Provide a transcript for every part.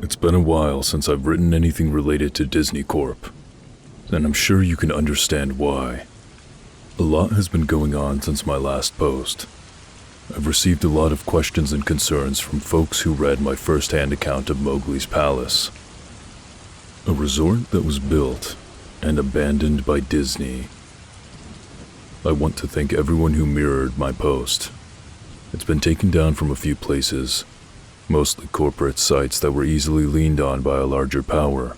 It's been a while since I've written anything related to Disney Corp, and I'm sure you can understand why. A lot has been going on since my last post. I've received a lot of questions and concerns from folks who read my first-hand account of Mowgli's Palace, a resort that was built and abandoned by Disney. I want to thank everyone who mirrored my post. It's been taken down from a few places, mostly corporate sites that were easily leaned on by a larger power.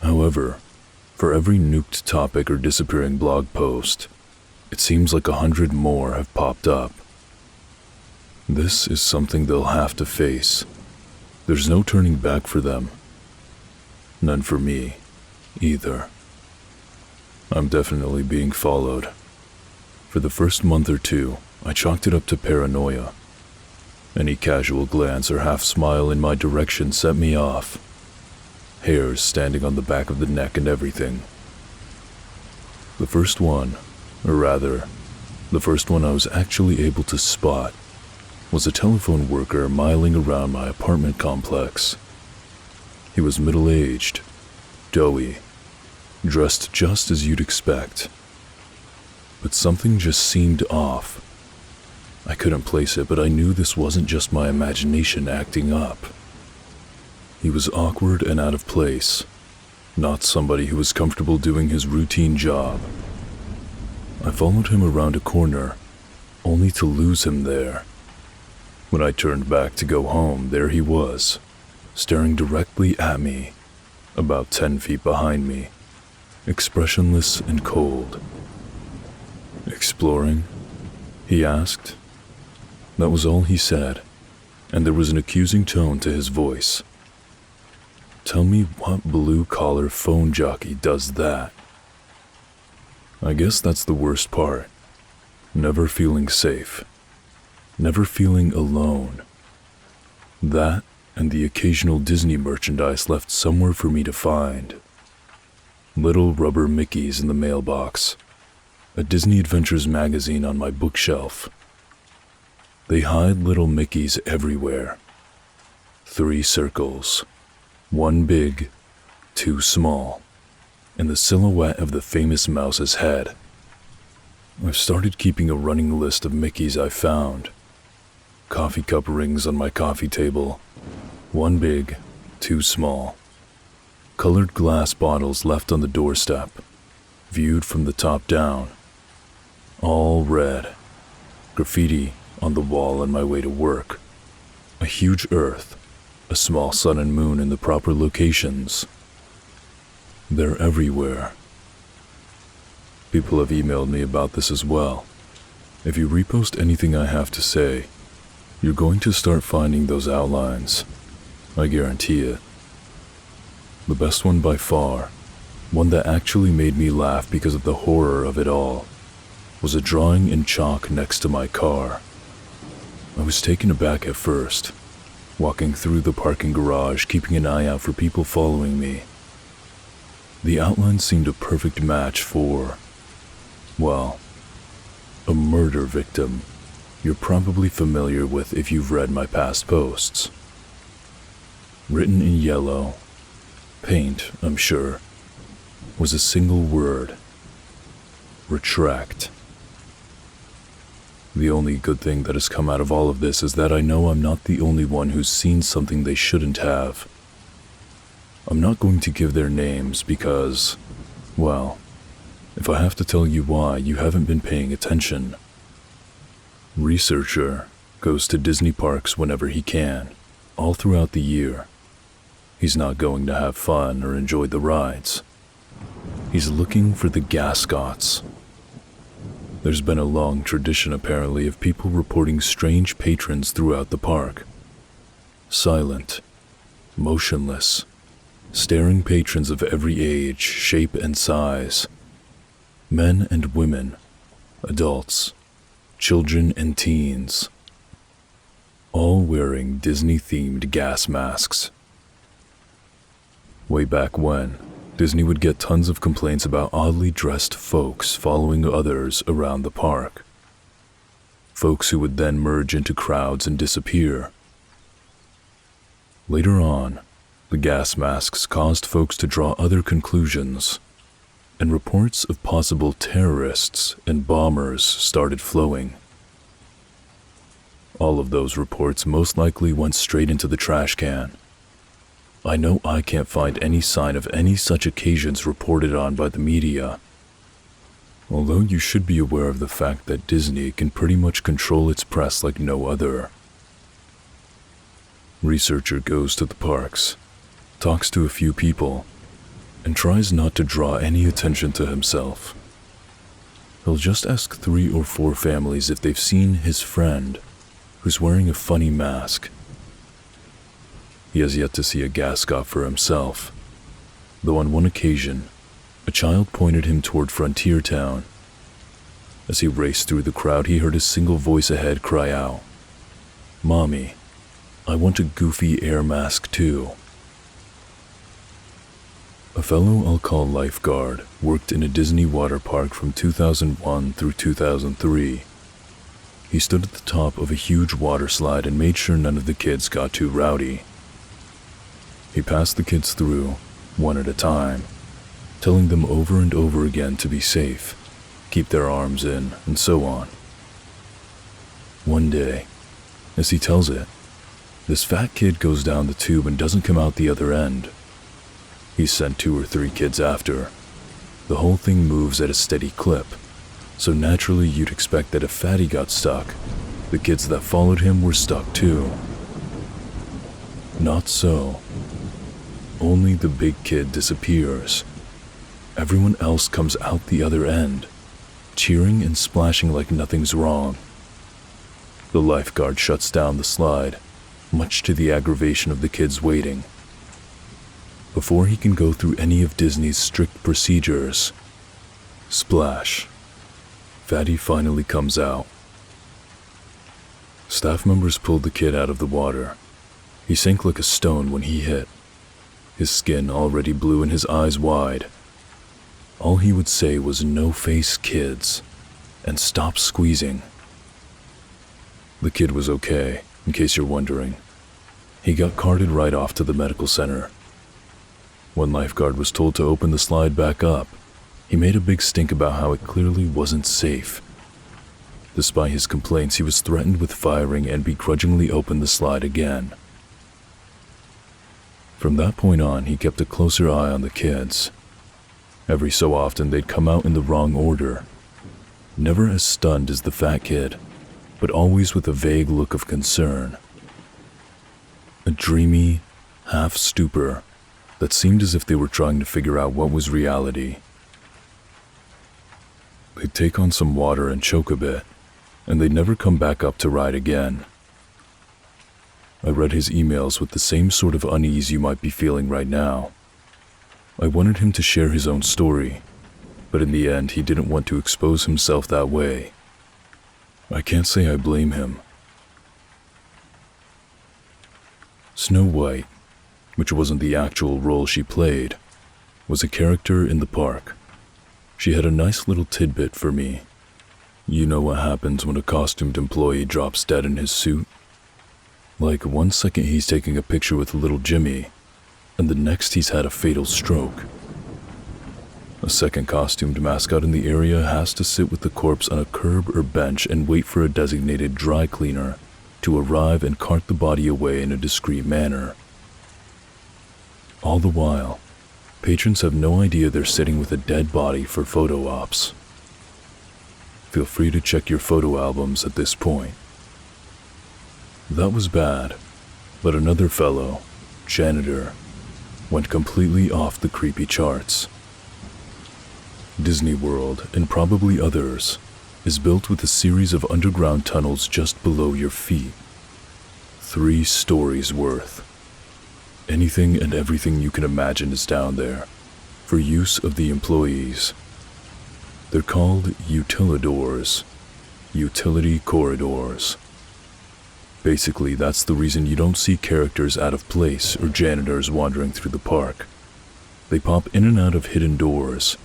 However, for every nuked topic or disappearing blog post, it seems like 100 more have popped up. This is something they'll have to face. There's no turning back for them. None for me, either. I'm definitely being followed. For the first month or two, I chalked it up to paranoia. Any casual glance or half smile in my direction set me off. Hairs standing on the back of the neck and everything. The first one I was actually able to spot, was a telephone worker miling around my apartment complex. He was middle-aged, doughy, dressed just as you'd expect. But something just seemed off. I couldn't place it, but I knew this wasn't just my imagination acting up. He was awkward and out of place, not somebody who was comfortable doing his routine job. I followed him around a corner, only to lose him there. When I turned back to go home, there he was, staring directly at me, about 10 feet behind me, expressionless and cold. "Exploring?" he asked. That was all he said, and there was an accusing tone to his voice. Tell me what blue-collar phone jockey does that? I guess that's the worst part. Never feeling safe. Never feeling alone. That and the occasional Disney merchandise left somewhere for me to find. Little rubber Mickeys in the mailbox. A Disney Adventures magazine on my bookshelf. They hide little Mickeys everywhere. 3 circles. 1 big, 2 small, and the silhouette of the famous mouse's head. I've started keeping a running list of Mickeys I found. Coffee cup rings on my coffee table. 1 big, 2 small. Colored glass bottles left on the doorstep, viewed from the top down. All red. Graffiti on the wall on my way to work. A huge earth, a small sun and moon in the proper locations. They're everywhere. People have emailed me about this as well. If you repost anything I have to say, you're going to start finding those outlines. I guarantee it. The best one by far, one that actually made me laugh because of the horror of it all, was a drawing in chalk next to my car. I was taken aback at first, walking through the parking garage, keeping an eye out for people following me. The outline seemed a perfect match for, well, a murder victim you're probably familiar with if you've read my past posts. Written in yellow, paint, I'm sure, was a single word: retract. The only good thing that has come out of all of this is that I know I'm not the only one who's seen something they shouldn't have. I'm not going to give their names because, well, if I have to tell you why, you haven't been paying attention. Researcher goes to Disney parks whenever he can, all throughout the year. He's not going to have fun or enjoy the rides. He's looking for the gascots. There's been a long tradition apparently of people reporting strange patrons throughout the park. Silent, motionless, staring patrons of every age, shape, and size. Men and women, adults, children and teens. All wearing Disney-themed gas masks. Way back when, Disney would get tons of complaints about oddly dressed folks following others around the park. Folks who would then merge into crowds and disappear. Later on, The gas masks caused folks to draw other conclusions, and reports of possible terrorists and bombers started flowing. All of those reports most likely went straight into the trash can. I know I can't find any sign of any such occasions reported on by the media, although you should be aware of the fact that Disney can pretty much control its press like no other. Researcher goes to the parks, talks to a few people, and tries not to draw any attention to himself. He'll just ask 3 or 4 families if they've seen his friend who's wearing a funny mask. He has yet to see a gascot for himself, though on one occasion, a child pointed him toward Frontier Town. As he raced through the crowd, he heard a single voice ahead cry out, "Mommy, I want a goofy air mask too." A fellow I'll call lifeguard worked in a Disney water park from 2001 through 2003. He stood at the top of a huge water slide and made sure none of the kids got too rowdy. He passed the kids through, one at a time, telling them over and over again to be safe, keep their arms in, and so on. One day, as he tells it, this fat kid goes down the tube and doesn't come out the other end. He sent 2 or 3 kids after. The whole thing moves at a steady clip, so naturally you'd expect that if Fatty got stuck, the kids that followed him were stuck too. Not so. Only the big kid disappears. Everyone else comes out the other end, cheering and splashing like nothing's wrong. The lifeguard shuts down the slide, much to the aggravation of the kids waiting. Before he can go through any of Disney's strict procedures, splash. Fatty finally comes out. Staff members pulled the kid out of the water. He sank like a stone when he hit, his skin already blue and his eyes wide. All he would say was, "No face, kids," and "Stop squeezing." The kid was okay, in case you're wondering. He got carted right off to the medical center. When lifeguard was told to open the slide back up, he made a big stink about how it clearly wasn't safe. Despite his complaints, he was threatened with firing and begrudgingly opened the slide again. From that point on, he kept a closer eye on the kids. Every so often, they'd come out in the wrong order. Never as stunned as the fat kid, but always with a vague look of concern. A dreamy, half stupor that seemed as if they were trying to figure out what was reality. They'd take on some water and choke a bit, and they'd never come back up to ride again. I read his emails with the same sort of unease you might be feeling right now. I wanted him to share his own story, but in the end he didn't want to expose himself that way. I can't say I blame him. Snow White, which wasn't the actual role she played, was a character in the park. She had a nice little tidbit for me. You know what happens when a costumed employee drops dead in his suit? Like, one second he's taking a picture with little Jimmy, and the next he's had a fatal stroke. A second costumed mascot in the area has to sit with the corpse on a curb or bench and wait for a designated dry cleaner to arrive and cart the body away in a discreet manner. All the while, patrons have no idea they're sitting with a dead body for photo ops. Feel free to check your photo albums at this point. That was bad, but another fellow, Janitor, went completely off the creepy charts. Disney World, and probably others, is built with a series of underground tunnels just below your feet. 3 stories worth. Anything and everything you can imagine is down there, for use of the employees. They're called utilidors, utility corridors. Basically, that's the reason you don't see characters out of place or janitors wandering through the park. They pop in and out of hidden doors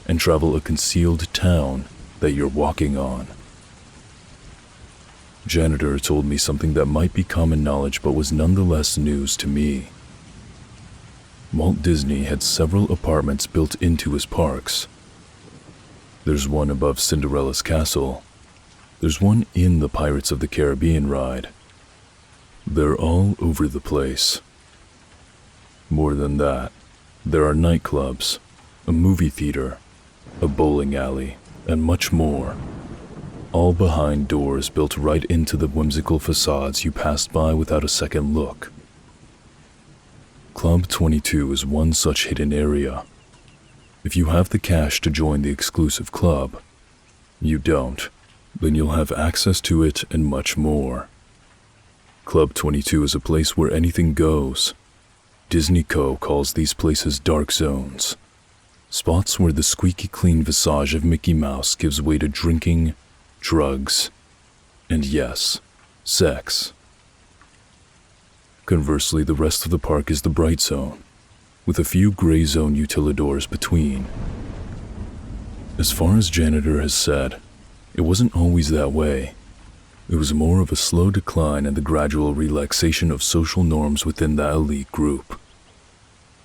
and travel a concealed town that you're walking on. Janitor told me something that might be common knowledge but was nonetheless news to me. Walt Disney had several apartments built into his parks. There's one above Cinderella's castle. There's one in the Pirates of the Caribbean ride. They're all over the place. More than that, there are nightclubs, a movie theater, a bowling alley, and much more, all behind doors built right into the whimsical facades you passed by without a second look. Club 22 is one such hidden area. If you have the cash to join the exclusive club, you don't, then you'll have access to it and much more. Club 22 is a place where anything goes. Disney Co. calls these places dark zones, spots where the squeaky clean visage of Mickey Mouse gives way to drinking, drugs, and yes, sex. Conversely, the rest of the park is the bright zone, with a few gray zone utilidors between. As far as Janitor has said, it wasn't always that way. It was more of a slow decline and the gradual relaxation of social norms within the elite group.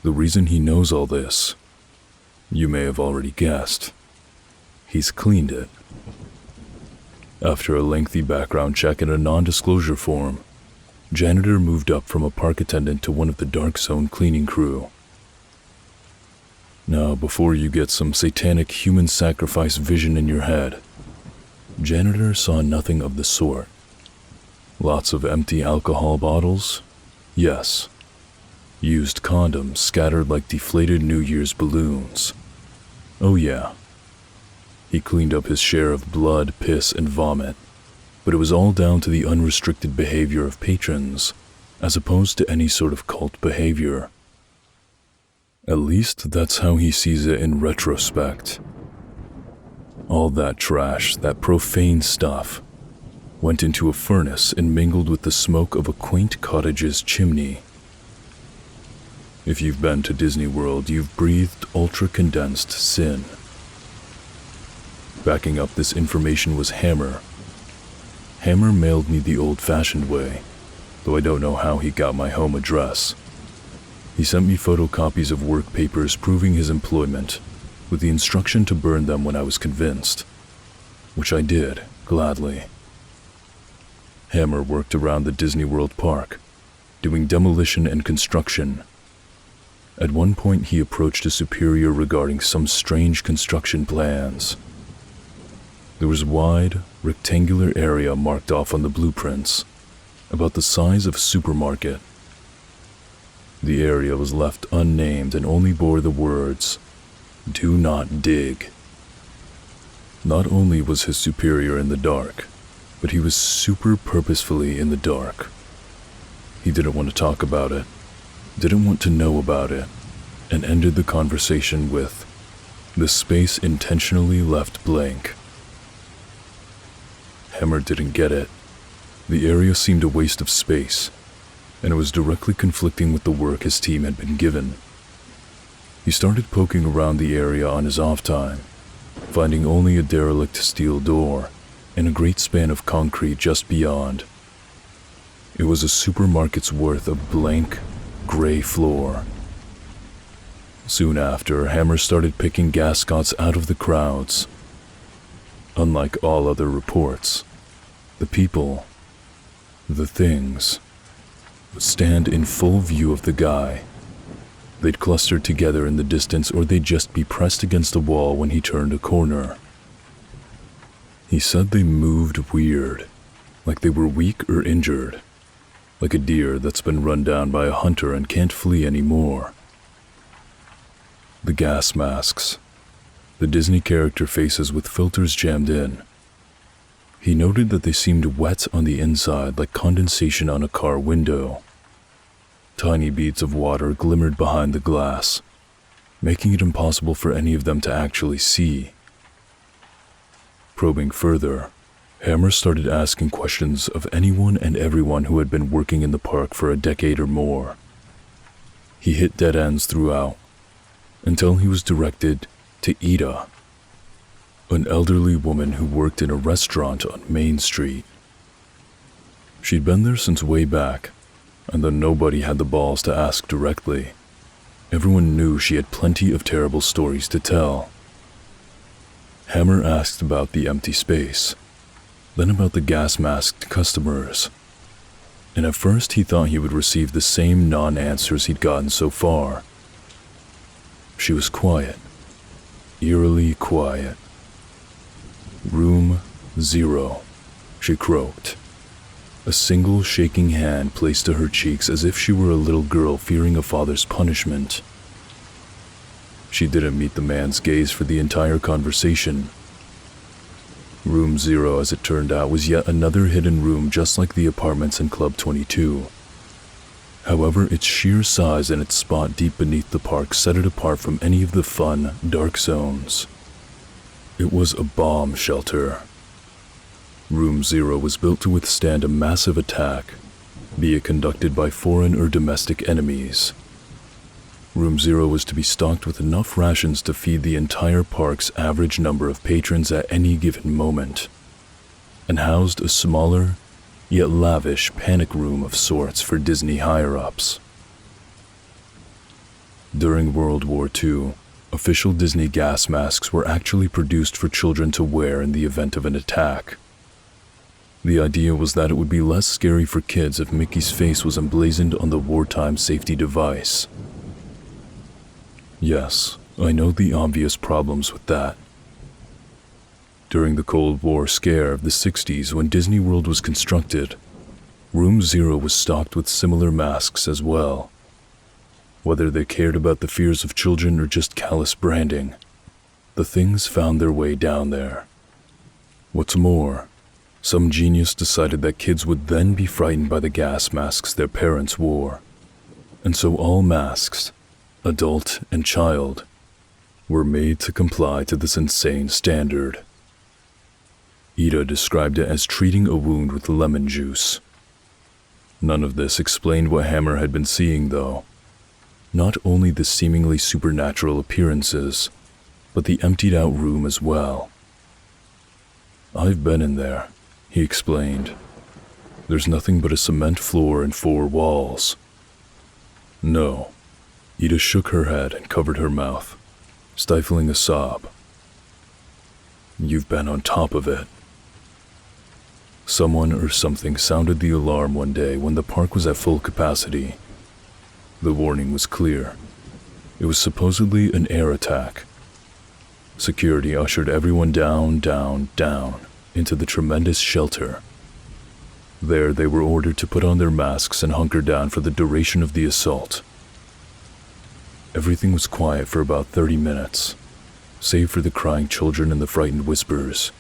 The reason he knows all this, you may have already guessed. He's cleaned it. After a lengthy background check and a non-disclosure form, Janitor moved up from a park attendant to one of the dark zone cleaning crew. Now, before you get some satanic human sacrifice vision in your head, Janitor saw nothing of the sort. Lots of empty alcohol bottles? Yes. Used condoms scattered like deflated New Year's balloons? Oh yeah. He cleaned up his share of blood, piss, and vomit, but it was all down to the unrestricted behavior of patrons, as opposed to any sort of cult behavior. At least that's how he sees it in retrospect. All that trash, that profane stuff, went into a furnace and mingled with the smoke of a quaint cottage's chimney. If you've been to Disney World, you've breathed ultra-condensed sin. Backing up this information was Hammer. Hammer mailed me the old-fashioned way, though I don't know how he got my home address. He sent me photocopies of work papers proving his employment, with the instruction to burn them when I was convinced, which I did, gladly. Hammer worked around the Disney World park, doing demolition and construction. At one point he approached a superior regarding some strange construction plans. There was a wide, rectangular area marked off on the blueprints, about the size of a supermarket. The area was left unnamed and only bore the words, "Do not dig." Not only was his superior in the dark, but he was super purposefully in the dark. He didn't want to talk about it, didn't want to know about it, and ended the conversation with, "The space intentionally left blank." Hammer didn't get it. The area seemed a waste of space, and it was directly conflicting with the work his team had been given. He started poking around the area on his off time, finding only a derelict steel door and a great span of concrete just beyond. It was a supermarket's worth of blank, gray floor. Soon after, Hammer started picking gascots out of the crowds. Unlike all other reports, the people, the things, would stand in full view of the guy. They'd cluster together in the distance, or they'd just be pressed against a wall when he turned a corner. He said they moved weird, like they were weak or injured, like a deer that's been run down by a hunter and can't flee anymore. The gas masks, the Disney character faces with filters jammed in. He noted that they seemed wet on the inside like condensation on a car window. Tiny beads of water glimmered behind the glass, making it impossible for any of them to actually see. Probing further, Hammer started asking questions of anyone and everyone who had been working in the park for a decade or more. He hit dead ends throughout, until he was directed to Ida, an elderly woman who worked in a restaurant on Main Street. She'd been there since way back, and though nobody had the balls to ask directly, Everyone knew she had plenty of terrible stories to tell. Hammer asked about the empty space, then about the gas-masked customers. And at first he thought he would receive the same non-answers he'd gotten so far. She was quiet, eerily quiet. "Room 0, she croaked, a single shaking hand placed to her cheeks as if she were a little girl fearing a father's punishment. She didn't meet the man's gaze for the entire conversation. Room 0, as it turned out, was yet another hidden room just like the apartments in Club 22. However, its sheer size and its spot deep beneath the park set it apart from any of the fun, dark zones. It was a bomb shelter. Room 0 was built to withstand a massive attack, be it conducted by foreign or domestic enemies. Room 0 was to be stocked with enough rations to feed the entire park's average number of patrons at any given moment, and housed a smaller, yet lavish panic room of sorts for Disney higher-ups. During World War II, official Disney gas masks were actually produced for children to wear in the event of an attack. The idea was that it would be less scary for kids if Mickey's face was emblazoned on the wartime safety device. Yes, I know the obvious problems with that. During the Cold War scare of the 60s, when Disney World was constructed, Room 0 was stocked with similar masks as well. Whether they cared about the fears of children or just callous branding, the things found their way down there. What's more, some genius decided that kids would then be frightened by the gas masks their parents wore, and so all masks, adult and child, were made to comply to this insane standard. Ida described it as treating a wound with lemon juice. None of this explained what Hammer had been seeing, though. Not only the seemingly supernatural appearances, but the emptied-out room as well. "I've been in there," he explained. "There's nothing but a cement floor and 4 walls." "No." Ida shook her head and covered her mouth, stifling a sob. "You've been on top of it." Someone or something sounded the alarm one day when the park was at full capacity. The warning was clear. It was supposedly an air attack. Security ushered everyone down into the tremendous shelter. There they were ordered to put on their masks and hunker down for the duration of the assault. Everything was quiet for about 30 minutes, save for the crying children and the frightened whispers.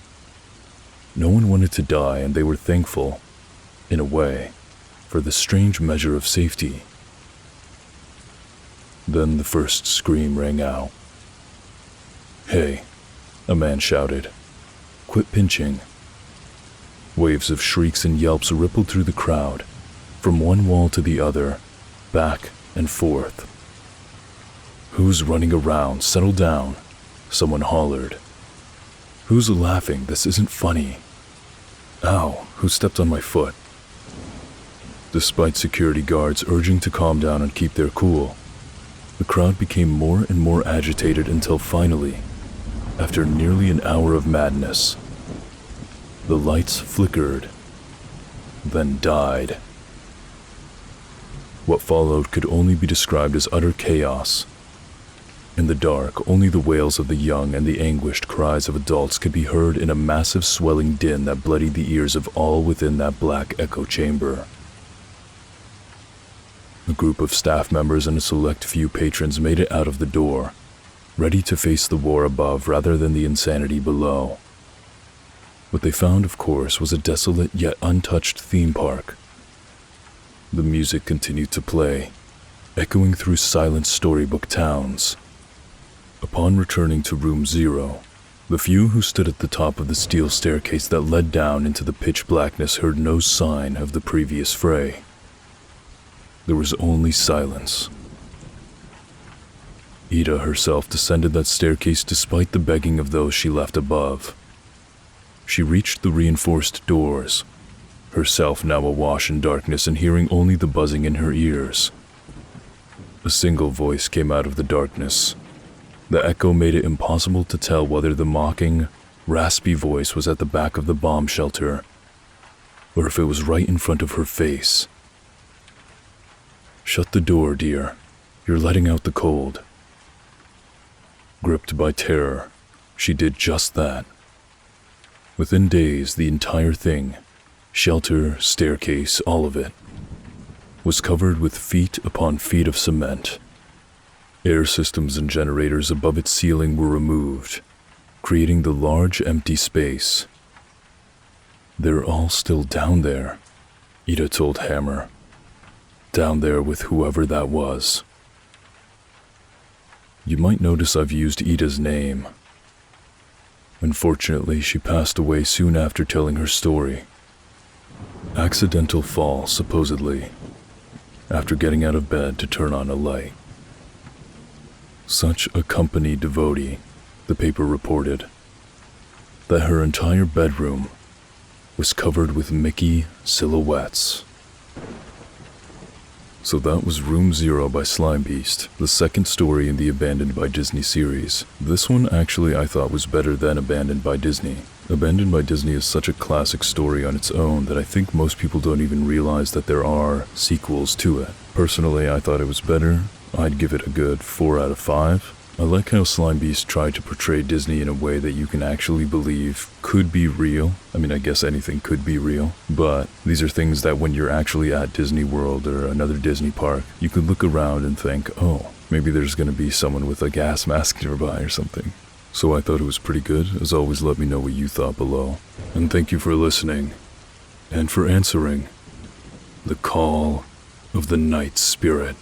No one wanted to die, and they were thankful, in a way, for the strange measure of safety. Then the first scream rang out. "Hey," a man shouted. "Quit pinching." Waves of shrieks and yelps rippled through the crowd, from one wall to the other, back and forth. "Who's running around? Settle down," someone hollered. "Who's laughing? This isn't funny." "Ow, who stepped on my foot?" Despite security guards urging to calm down and keep their cool, the crowd became more and more agitated until finally, after nearly an hour of madness, the lights flickered, then died. What followed could only be described as utter chaos. In the dark, only the wails of the young and the anguished cries of adults could be heard in a massive swelling din that bloodied the ears of all within that black echo chamber. A group of staff members and a select few patrons made it out of the door, ready to face the war above rather than the insanity below. What they found, of course, was a desolate yet untouched theme park. The music continued to play, echoing through silent storybook towns. Upon returning to Room 0, the few who stood at the top of the steel staircase that led down into the pitch blackness heard no sign of the previous fray. There was only silence. Ida herself descended that staircase despite the begging of those she left above. She reached the reinforced doors, herself now awash in darkness and hearing only the buzzing in her ears. A single voice came out of the darkness. The echo made it impossible to tell whether the mocking, raspy voice was at the back of the bomb shelter, or if it was right in front of her face. "Shut the door, dear. You're letting out the cold." Gripped by terror, she did just that. Within days, the entire thing, shelter, staircase, all of it, was covered with feet upon feet of cement. Air systems and generators above its ceiling were removed, creating the large empty space. "They're all still down there," Ida told Hammer. "Down there with whoever that was." You might notice I've used Ida's name. Unfortunately, she passed away soon after telling her story. Accidental fall, supposedly, after getting out of bed to turn on a light. Such a company devotee, the paper reported, that her entire bedroom was covered with Mickey silhouettes. So that was Room Zero by Slimebeast, the second story in the Abandoned by Disney series. This one actually I thought was better than Abandoned by Disney. Abandoned by Disney is such a classic story on its own that I think most people don't even realize that there are sequels to it. Personally, I thought it was better. I'd give it a good 4 out of 5. I like how Slimebeast tried to portray Disney in a way that you can actually believe could be real. I mean, I guess anything could be real, but these are things that when you're actually at Disney World or another Disney park, you could look around and think, oh, maybe there's gonna be someone with a gas mask nearby or something. So I thought it was pretty good. As always, let me know what you thought below. And thank you for listening, and for answering the call of the night spirit.